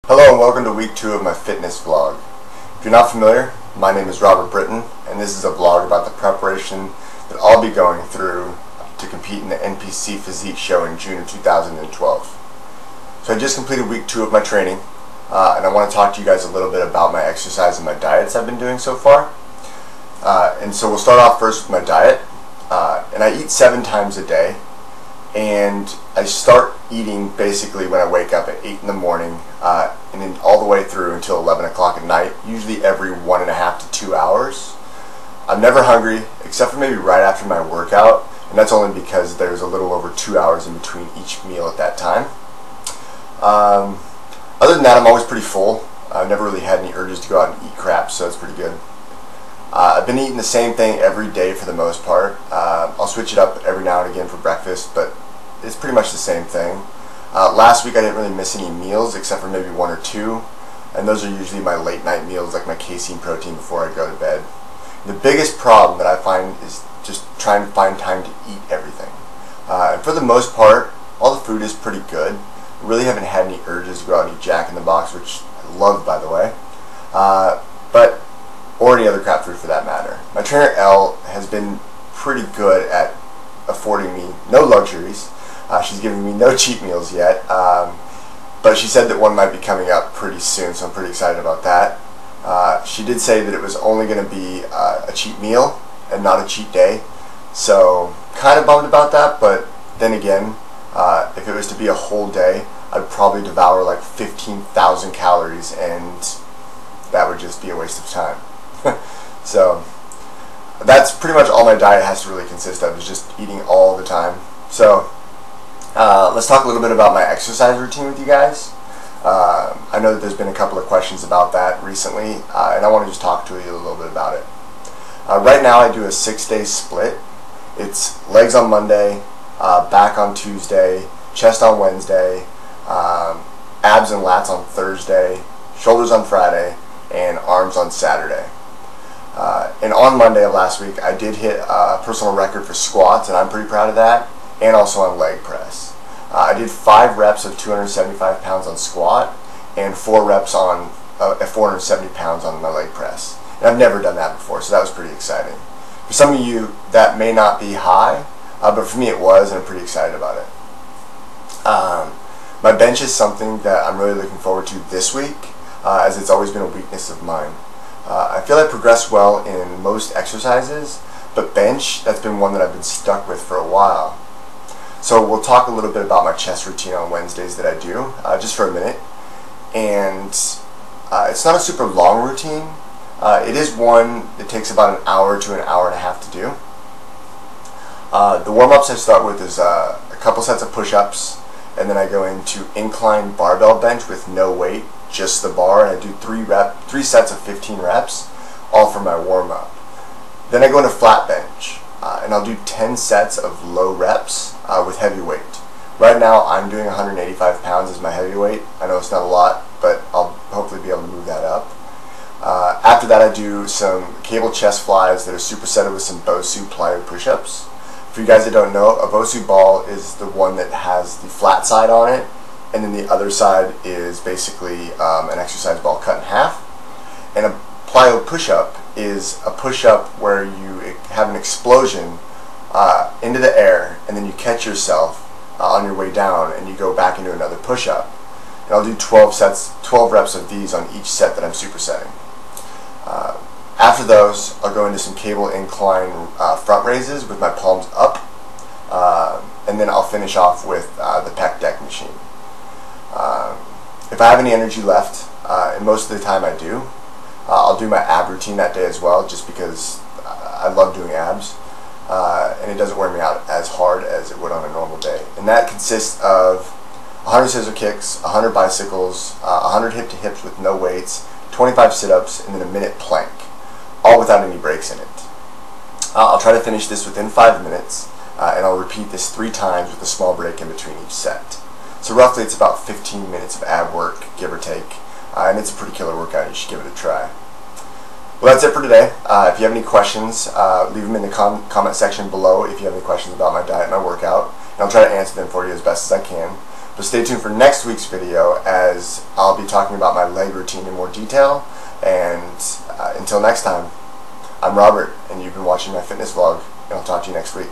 Hello and welcome to week 2 of my fitness vlog. If you're not familiar, my name is Robert Britton and this is a vlog about the preparation that I'll be going through to compete in the NPC Physique show in June of 2012. So I just completed week 2 of my training and I want to talk to you guys a little bit about my exercise and my diets I've been doing so far. And so we'll start off first with my diet. And I eat 7 times a day. And I start eating basically when I wake up at 8 in the morning and then all the way through until 11 o'clock at night, usually every 1.5 to 2 hours. I'm never hungry except for maybe right after my workout, and that's only because there's a little over 2 hours in between each meal at that time. Other than that, I'm always pretty full. I've never really had any urges to go out and eat crap, so it's pretty good. I've been eating the same thing every day for the most part. I'll switch it up every now and again for breakfast, but it's pretty much the same thing. Last week I didn't really miss any meals except for maybe 1 or 2, and those are usually my late night meals, like my casein protein before I go to bed. The biggest problem that I find is just trying to find time to eat everything. And for the most part, all the food is pretty good. I really haven't had any urges to go out and eat Jack in the Box, which I love, by the way. Or any other crap food for that matter. My trainer Elle has been pretty good at affording me no luxuries. She's giving me no cheat meals yet, but she said that one might be coming up pretty soon, so I'm pretty excited about that. She did say that it was only going to be a cheat meal and not a cheat day, so kind of bummed about that, but then again, if it was to be a whole day, I'd probably devour like 15,000 calories, and that would just be a waste of time. So that's pretty much all my diet has to really consist of, is just eating all the time. So let's talk a little bit about my exercise routine with you guys. I know that there's been a couple of questions about that recently, and I want to just talk to you a little bit about it. Right now I do a 6-day split. It's legs on Monday, back on Tuesday, chest on Wednesday, abs and lats on Thursday, shoulders on Friday, and arms on Saturday. And on Monday of last week, I did hit a personal record for squats, and I'm pretty proud of that, and also on leg press. I did 5 reps of 275 pounds on squat, and 4 reps on 470 pounds on my leg press. And I've never done that before, so that was pretty exciting. For some of you, that may not be high, but for me it was, and I'm pretty excited about it. My bench is something that I'm really looking forward to this week, as it's always been a weakness of mine. I feel I progress well in most exercises, but bench, that's been one that I've been stuck with for a while. So we'll talk a little bit about my chest routine on Wednesdays that I do, just for a minute. And it's not a super long routine. It is one that takes about an hour to an hour and a half to do. The warm-ups I start with is a couple sets of push-ups, and then I go into incline barbell bench with no weight, just the bar, and I do 3 sets of 15 reps, all for my warm-up. Then I go into flat bench, and I'll do 10 sets of low reps with heavy weight. Right now I'm doing 185 pounds as my heavy weight. I know it's not a lot, but I'll hopefully be able to move that up. After that I do some cable chest flies that are supersetted with some Bosu plyo push-ups. For you guys that don't know, a Bosu ball is the one that has the flat side on it, and then the other side is basically an exercise ball cut in half. And a plyo push-up is a push-up where you have an explosion into the air, and then you catch yourself on your way down, and you go back into another push-up. And I'll do 12 reps of these on each set that I'm supersetting. After those, I'll go into some cable incline front raises with my palms up, and then I'll finish off with the pec deck machine. If I have any energy left, and most of the time I do, I'll do my ab routine that day as well, just because I love doing abs, and it doesn't wear me out as hard as it would on a normal day. And that consists of 100 scissor kicks, 100 bicycles, 100 hip to hips with no weights, 25 sit-ups, and then a minute plank, all without any breaks in it. I'll try to finish this within 5 minutes, and I'll repeat this 3 times with a small break in between each set. So roughly it's about 15 minutes of ab work, give or take, and it's a pretty killer workout. You should give it a try. Well, that's it for today. If you have any questions, leave them in the comment section below if you have any questions about my diet and my workout, and I'll try to answer them for you as best as I can. But stay tuned for next week's video, as I'll be talking about my leg routine in more detail. And until next time, I'm Robert, and you've been watching my fitness vlog, and I'll talk to you next week.